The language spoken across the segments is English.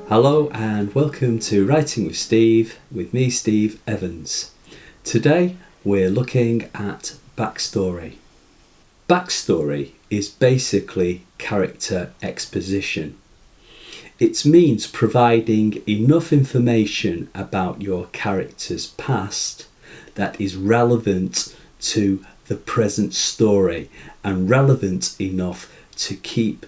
Hello and welcome to Writing with Steve, with me Steve Evans. Today we're looking at backstory. Backstory is basically character exposition. It means providing enough information about your character's past that is relevant to the present story and relevant enough to keep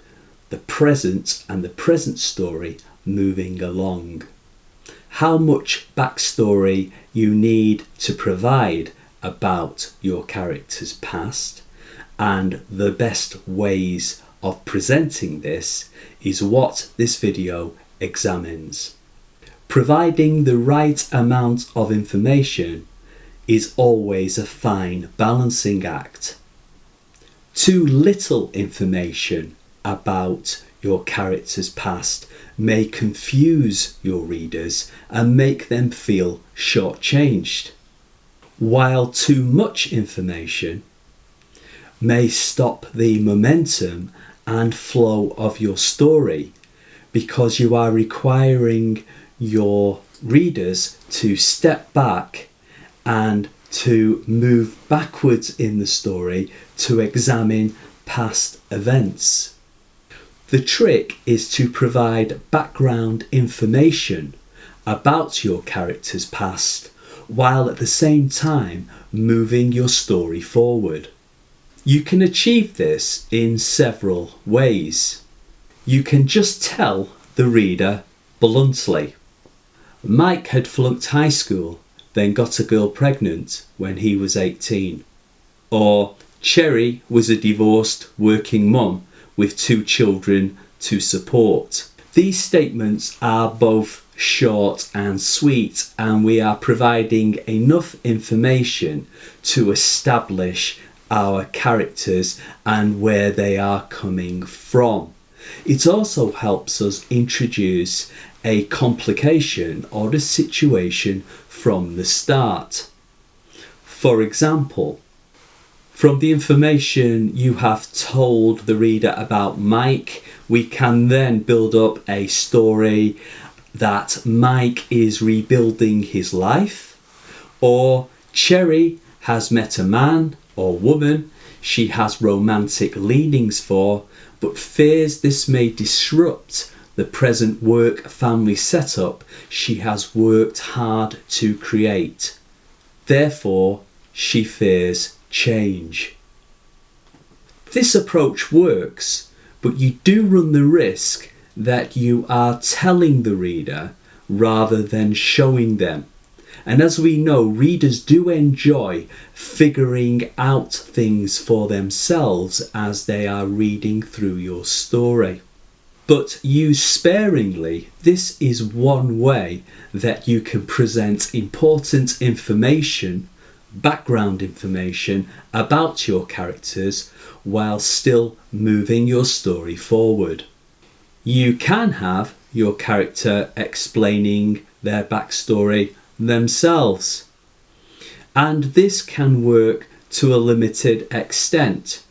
the present and the present story moving along. How much backstory you need to provide about your character's past and the best ways of presenting this is what this video examines. Providing the right amount of information is always a fine balancing act. Too little information about your character's past may confuse your readers and make them feel shortchanged, while too much information may stop the momentum and flow of your story because you are requiring your readers to step back and to move backwards in the story to examine past events. The trick is to provide background information about your character's past while at the same time moving your story forward. You can achieve this in several ways. You can just tell the reader bluntly. Mike had flunked high school, then got a girl pregnant when he was 18. Or Cherry was a divorced working mum with 2 children to support. These statements are both short and sweet, and we are providing enough information to establish our characters and where they are coming from. It also helps us introduce a complication or a situation from the start. For example, from the information you have told the reader about Mike, we can then build up a story that Mike is rebuilding his life, or Cherry has met a man or woman she has romantic leanings for, but fears this may disrupt the present work-family setup she has worked hard to create. Therefore, she fears change. This approach works, but you do run the risk that you are telling the reader rather than showing them. And as we know, readers do enjoy figuring out things for themselves as they are reading through your story. But used sparingly, this is one way that you can present important information, background information about your characters while still moving your story forward. You can have your character explaining their backstory themselves, and this can work to a limited extent.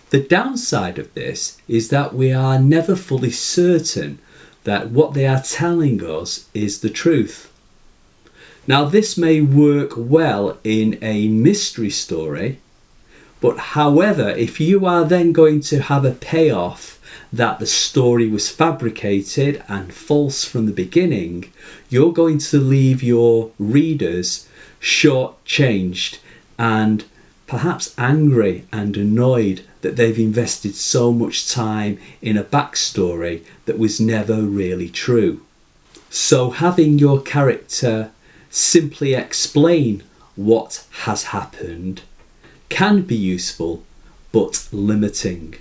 The downside of this is that we are never fully certain that what they are telling us is the truth. Now, this may work well in a mystery story, but however, if you are then going to have a payoff that the story was fabricated and false from the beginning, you're going to leave your readers shortchanged and perhaps angry and annoyed that they've invested so much time in a backstory that was never really true. So having your character simply explain what has happened can be useful, but limiting.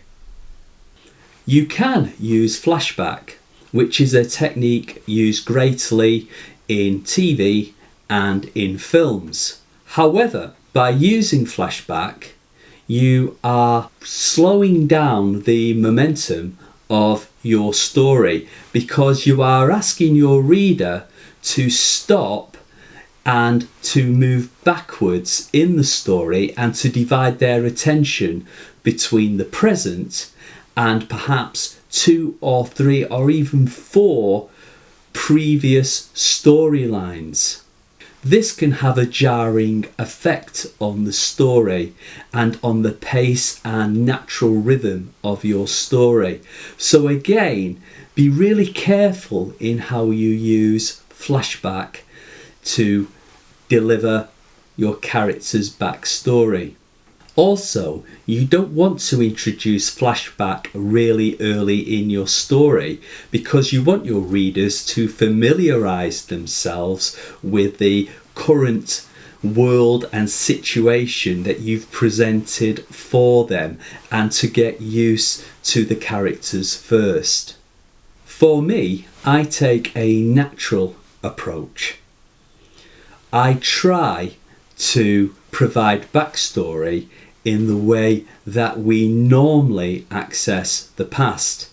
You can use flashback, which is a technique used greatly in TV and in films. However, by using flashback, you are slowing down the momentum of your story because you are asking your reader to stop and to move backwards in the story and to divide their attention between the present and perhaps 2 or 3 or even 4 previous storylines. This can have a jarring effect on the story and on the pace and natural rhythm of your story. So again, be really careful in how you use flashback to deliver your character's backstory. Also, you don't want to introduce flashback really early in your story because you want your readers to familiarise themselves with the current world and situation that you've presented for them and to get used to the characters first. For me, I take a natural approach. I try to provide backstory in the way that we normally access the past.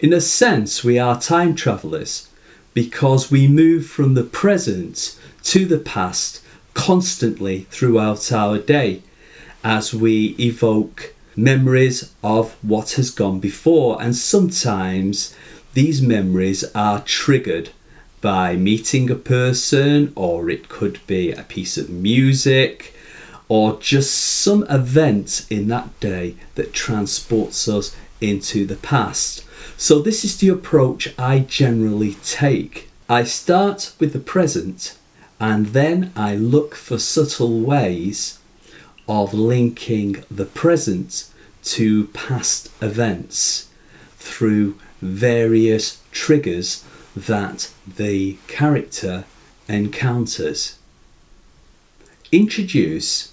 In a sense, we are time travellers because we move from the present to the past constantly throughout our day as we evoke memories of what has gone before, and sometimes these memories are triggered by meeting a person, or it could be a piece of music, or just some event in that day that transports us into the past. So this is the approach I generally take. I start with the present and then I look for subtle ways of linking the present to past events through various triggers that the character encounters. Introduce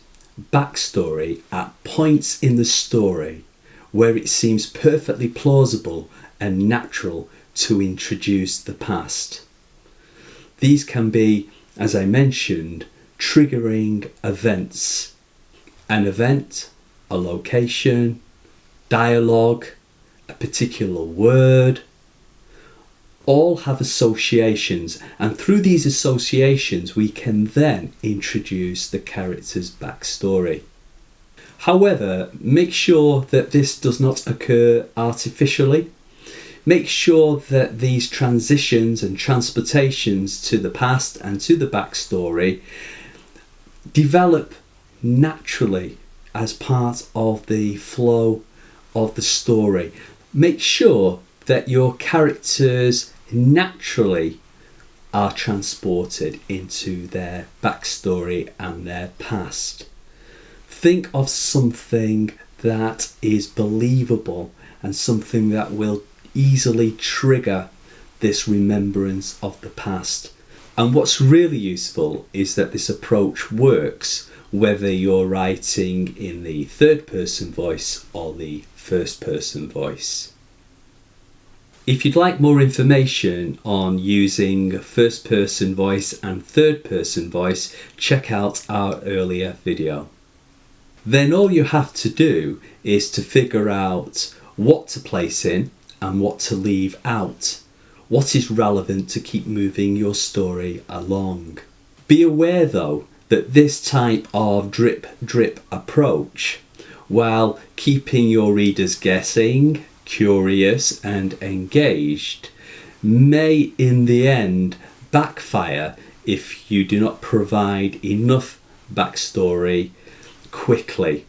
backstory at points in the story where it seems perfectly plausible and natural to introduce the past. These can be, as I mentioned, triggering events. An event, a location, dialogue, a particular word, all have associations, and through these associations we can then introduce the character's backstory. However, make sure that this does not occur artificially. Make sure that these transitions and transportations to the past and to the backstory develop naturally as part of the flow of the story. Make sure that your characters naturally are transported into their backstory and their past. Think of something that is believable and something that will easily trigger this remembrance of the past. And what's really useful is that this approach works whether you're writing in the third person voice or the first person voice. If you'd like more information on using first person voice and third person voice, check out our earlier video. Then all you have to do is to figure out what to place in and what to leave out. What is relevant to keep moving your story along. Be aware though that this type of drip approach, while keeping your readers guessing, curious and engaged, may in the end backfire if you do not provide enough backstory quickly.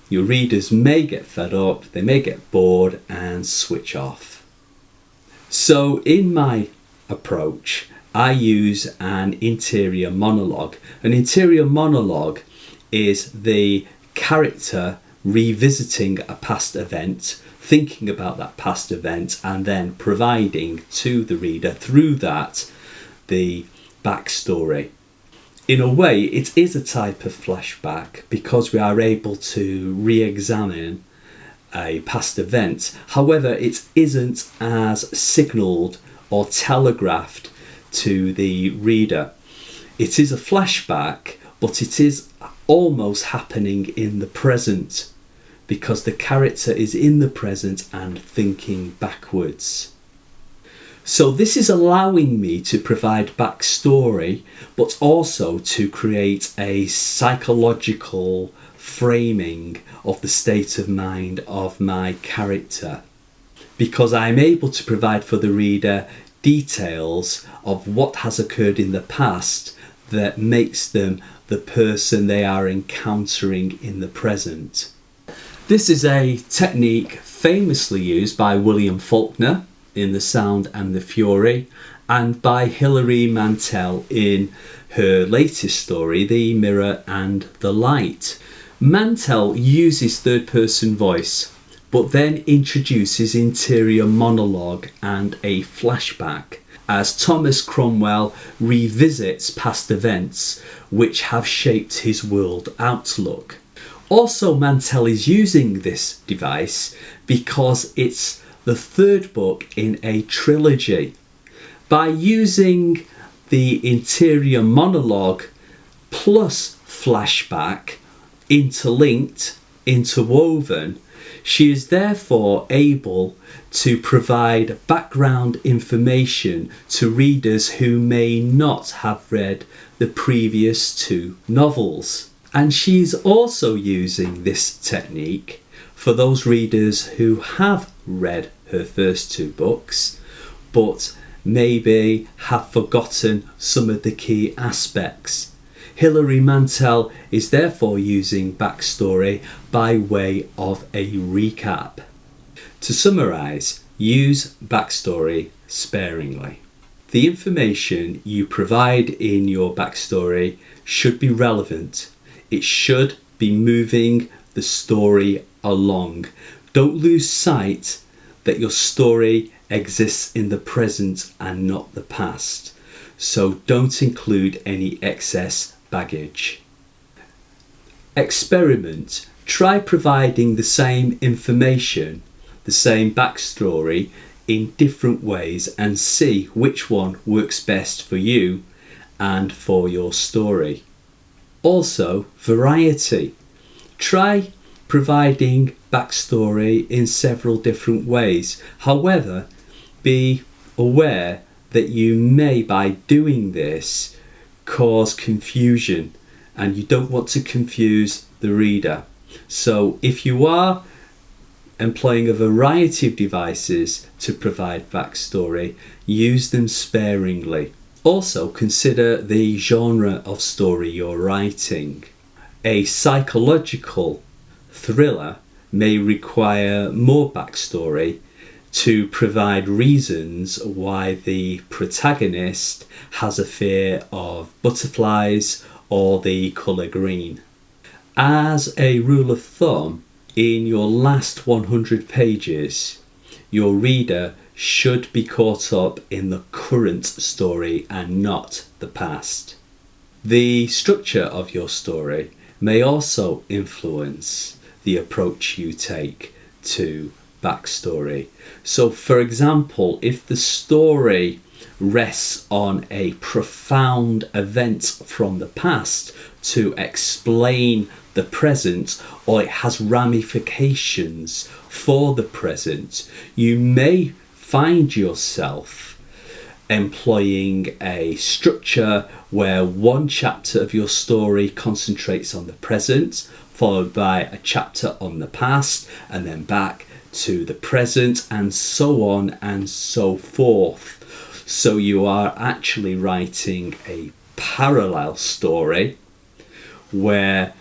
Your readers may get fed up, they may get bored and switch off. So in my approach, I use an interior monologue. An interior monologue is the character revisiting a past event, thinking about that past event, and then providing to the reader through that the backstory. In a way, it is a type of flashback because we are able to re-examine a past event. However, it isn't as signalled or telegraphed to the reader. It is a flashback, but it is almost happening in the present because the character is in the present and thinking backwards. So this is allowing me to provide backstory, but also to create a psychological framing of the state of mind of my character. because I'm able to provide for the reader details of what has occurred in the past that makes them the person they are encountering in the present. This is a technique famously used by William Faulkner in The Sound and the Fury, and by Hilary Mantel in her latest story, The Mirror and the Light. Mantel uses third-person voice, but then introduces interior monologue and a flashback, as Thomas Cromwell revisits past events which have shaped his world outlook. Also, Mantel is using this device because it's the third book in a trilogy. By using the interior monologue plus flashback interlinked, interwoven, she is therefore able to provide background information to readers who may not have read the previous two novels. And she's also using this technique for those readers who have read her first two books, but maybe have forgotten some of the key aspects. Hilary Mantel is therefore using backstory by way of a recap. To summarise, use backstory sparingly. The information you provide in your backstory should be relevant. It should be moving the story along. Don't lose sight that your story exists in the present and not the past. So don't include any excess baggage. Experiment. Try providing the same information, the same backstory in different ways and see which one works best for you and for your story. Also, variety. Try providing backstory in several different ways. However, be aware that you may, by doing this, cause confusion, and you don't want to confuse the reader. So if you are employing a variety of devices to provide backstory, use them sparingly. Also, consider the genre of story you're writing. A psychological thriller may require more backstory to provide reasons why the protagonist has a fear of butterflies or the colour green. As a rule of thumb, in your last 100 pages, your reader should be caught up in the current story and not the past. The structure of your story may also influence the approach you take to backstory. So, for example, if the story rests on a profound event from the past to explain the present, or it has ramifications for the present, you may find yourself employing a structure where one chapter of your story concentrates on the present, followed by a chapter on the past, and then back to the present, and so on and so forth. So you are actually writing a parallel story where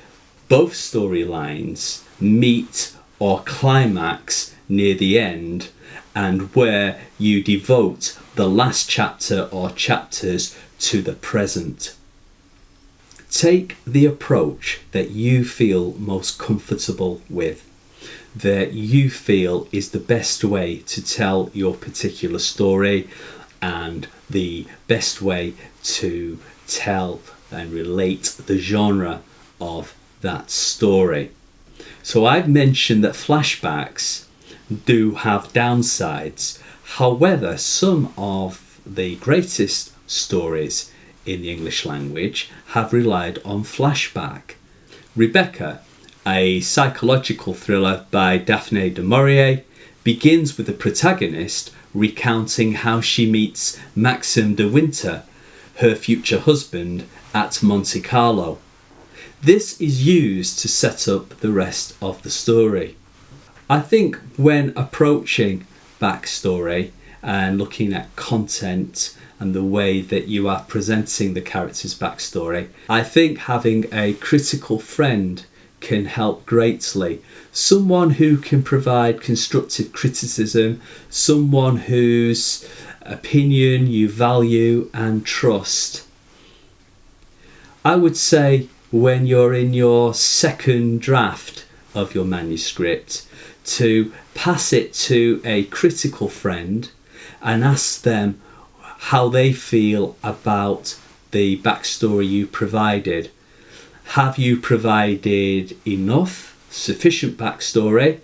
both storylines meet or climax near the end, and where you devote the last chapter or chapters to the present. Take the approach that you feel most comfortable with, that you feel is the best way to tell your particular story and the best way to tell and relate the genre of that story. So I've mentioned that flashbacks do have downsides. However, some of the greatest stories in the English language have relied on flashback. Rebecca, a psychological thriller by Daphne du Maurier, begins with the protagonist recounting how she meets Maxime de Winter, her future husband, at Monte Carlo. This is used to set up the rest of the story. I think when approaching backstory and looking at content and the way that you are presenting the character's backstory, I think having a critical friend can help greatly. Someone who can provide constructive criticism, someone whose opinion you value and trust. I would say when you're in your second draft of your manuscript, to pass it to a critical friend and ask them how they feel about the backstory you provided. Have you provided enough, sufficient backstory,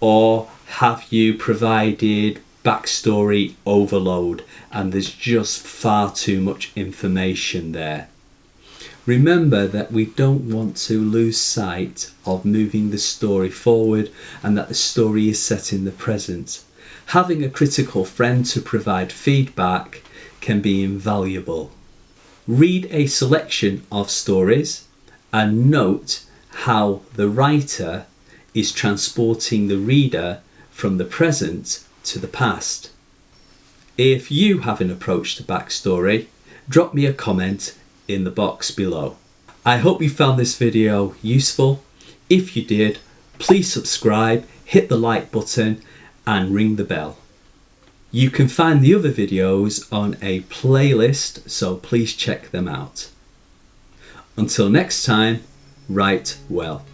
or have you provided backstory overload and there's just far too much information there? Remember that we don't want to lose sight of moving the story forward and that the story is set in the present. Having a critical friend to provide feedback can be invaluable. Read a selection of stories and note how the writer is transporting the reader from the present to the past. If you have an approach to backstory, drop me a comment in the box below. I hope you found this video useful. If you did, please subscribe, hit the like button and ring the bell. You can find the other videos on a playlist, so please check them out. Until next time, write well.